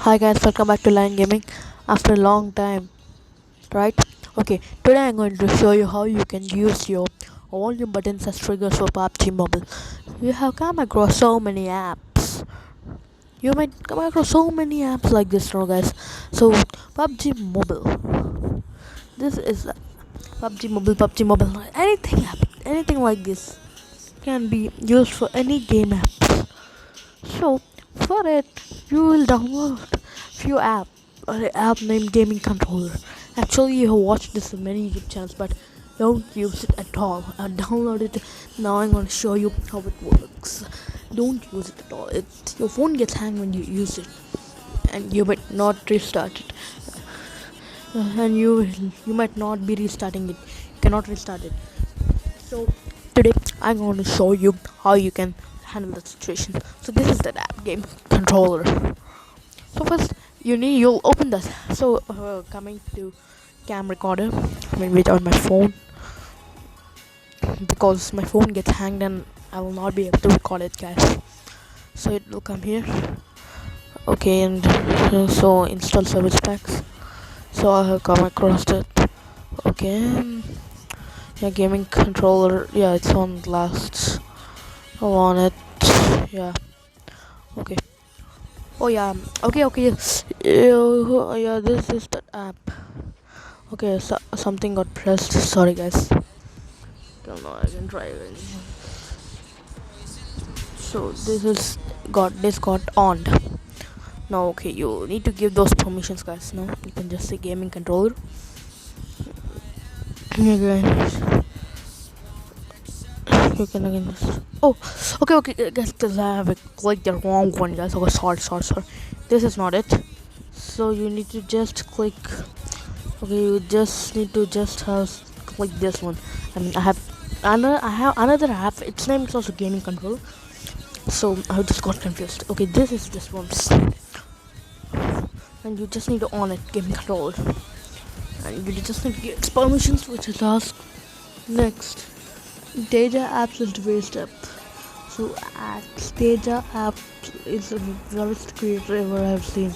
Hi guys, welcome back to Line Gaming after a long time, right? Okay, today I'm going to show you how you can use your volume buttons as triggers for PUBG Mobile. You have come across so many apps. You might come across so many apps like this now, guys. So PUBG Mobile. This is PUBG Mobile. Anything like this can be used for any game apps. So for it, you will download few app named Gaming Controller. Actually, you have watched this in many YouTube channels, but don't use it at all. Download it now. I'm going to show you how it works. Don't use it at all. Your phone gets hang when you use it, and you might not restart it. And you might not be restarting it. You cannot restart it. So today I'm going to show you how you can handle the situation. So this is the app game controller. So first you'll open this. So coming to cam recorder, wait on my phone because my phone gets hanged and I will not be able to record it, guys. So it will come here. Okay, and so install service packs. So I have come across it. Okay. Yeah, gaming controller. Yeah, it's on last. I want it. Yeah. Okay. Oh yeah. Okay. Yeah. This is the app. Okay. So something got pressed. Sorry, guys. Don't know. I can try again. So this got on. Now, okay. You need to give those permissions, guys. No, you can just say gaming controller. Again. You can again just okay guys, because I have clicked the wrong one, guys. Okay, sorry, this is not it. So you need to just click. Okay, you just need to just have click this one. I have another app. Its name is also gaming control. So I just got confused. Okay, this is this one, and you just need to on it, gaming control, and you just need to get its permissions, which is asked next. Data apps interface step. So data app is the worst creator ever I've seen.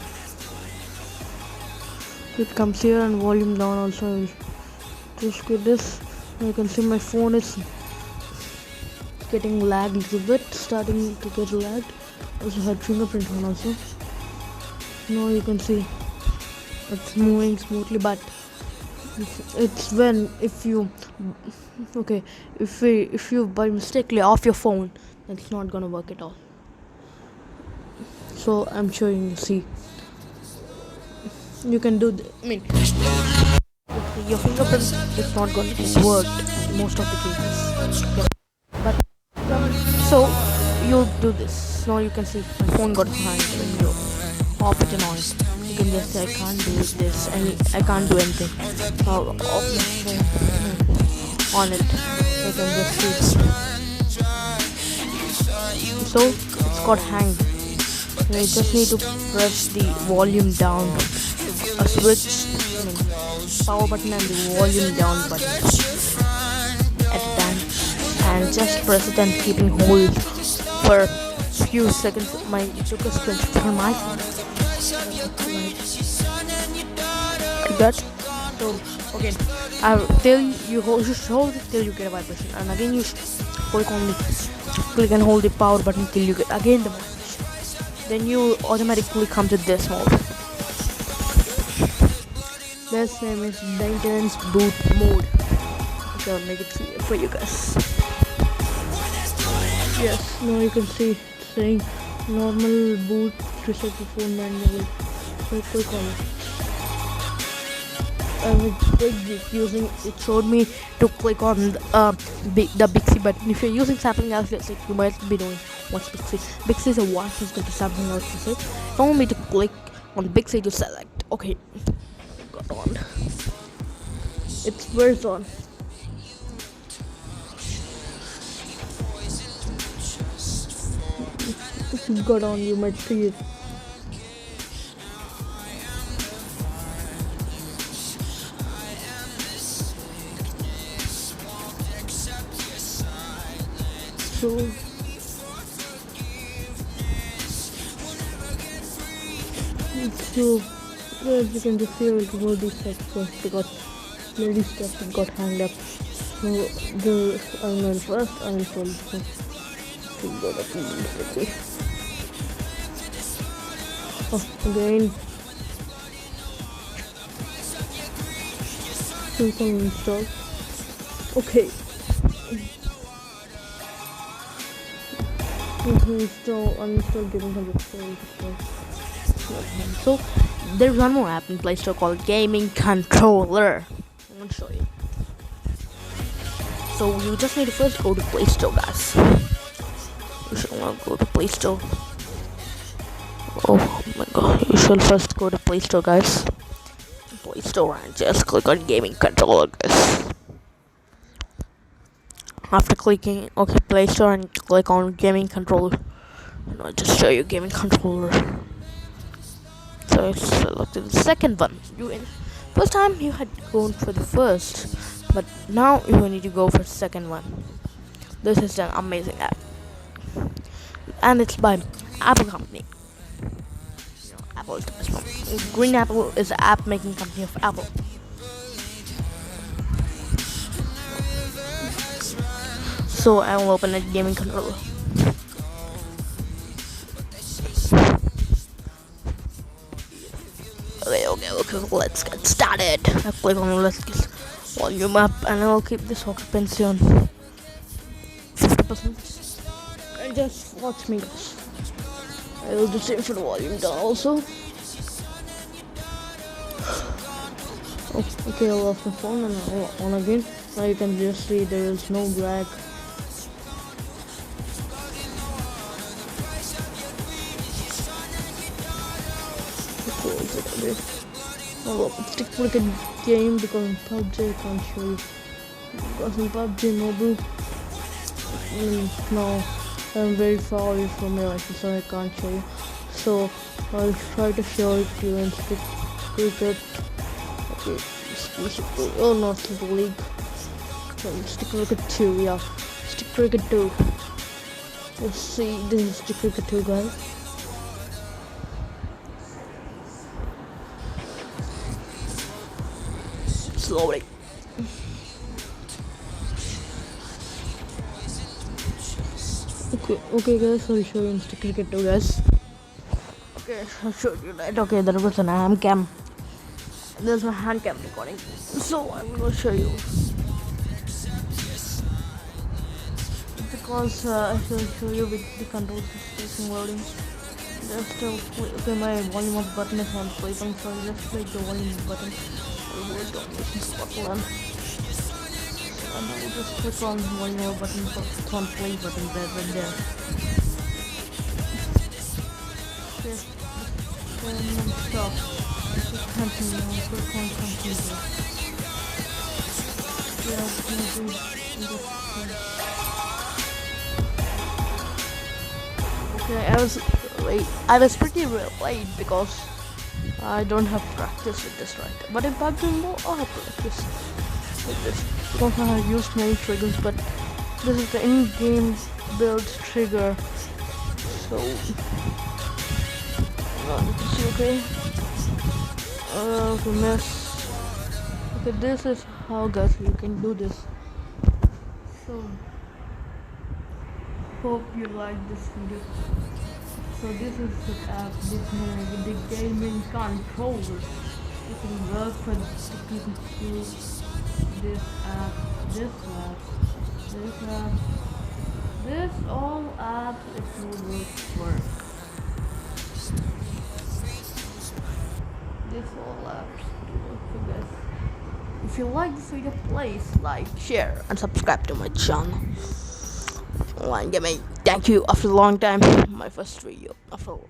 It comes here and volume down also. Just get this. You can see my phone is getting lagged a little bit, starting to get lagged. Also had fingerprint on also. Now you can see it's moving smoothly, but it's when if you by mistakenly off your phone, it's not gonna work at all. So I'm showing you. See, you can do your fingerprint is not going to work in most of the cases. Okay. But so you'll do this. Now you can see my phone got behind when you off it and on it. You can just say I can't do this and I can't do anything. Now off my phone on it. You can just see. So it's got hanged. You just need to press the volume down, a switch, power button and the volume down button at a time, and just press it and keeping hold for a few seconds. It took a screenshot from my phone. Like that. So again, till you hold it till you get a vibration, and again you click and hold the power button till you get again the vibration. Then you automatically come to this mode. This name is maintenance boot mode. Okay, I'll make it clear for you guys. Yes, now you can see it's saying normal boot, reset the phone manually. So click on it. It showed me to click on the Bixby button. If you're using something else, you might be doing what's Bixby. Bixby is a one system to something else. You want me to click on Bixby to select. Okay, got on. It's where's on. Got on. You might see it. So So, as you can just see, we'll remove these steps first because lady steps have got hanged up. So, the I'm first, I'm installed. So, go to okay. Oh, again. So, can install. Okay. Uninstall gaming controller. So there's one more app in Play Store called Gaming Controller. I'm gonna show you. So you just need to first go to Play Store, guys. You should want to go to Play Store. Oh my god, you should first go to Play Store, guys. Play Store and just click on Gaming Controller, guys. After clicking Play Store and click on Gaming Controller, and I'll just show you Gaming Controller. So I selected the second one. First time you had gone for the first, but now you need to go for the second one. This is an amazing app, and it's by Apple company. Apple is the best one. Green Apple is the app making company of Apple. So I will open a gaming controller. Okay, let's get started. I click on let's get volume up and I'll keep this occupancy on 50%. And just watch me, guys. I will do the same for the volume down also. Oh, okay, I'll off my phone and I'll on again. Now you can just see there is no lag. Oh, stick cricket game because in PUBG I can't show you. Because in PUBG mobile, now I'm very far away from my life, so I can't show you. So I'll try to show it to you in stick cricket. Okay, oh not the league. Stick cricket 2, yeah. Stick cricket 2. Let's see, this is stick cricket 2, guys. Slowly. Okay guys, I'll show you in stick cricket 2, guys. Okay, I showed you that. Okay, there was an hand cam. There's my hand cam recording. So I'm gonna show you. Because I shall show you with the control system loading. Just okay, my volume up button is on play button, so I just click the volume button. And I will just click on volume up button, so it's on play button right there. Okay, then stop. Just continue. Click on continue. Okay, I was pretty late because I don't have practice with this right. But in PUBG I have practice with this because I have used many triggers, but this is the in-game build trigger. So okay. Okay, mess. Okay, this is how guys you can do this. So hope you like this video. So this is the app, the gaming controller. You can work for this app, this all apps it will work. This all apps work for this. If you like this video, please like, share, and subscribe to my channel. Online gaming. Thank you after a long time. My first video after a long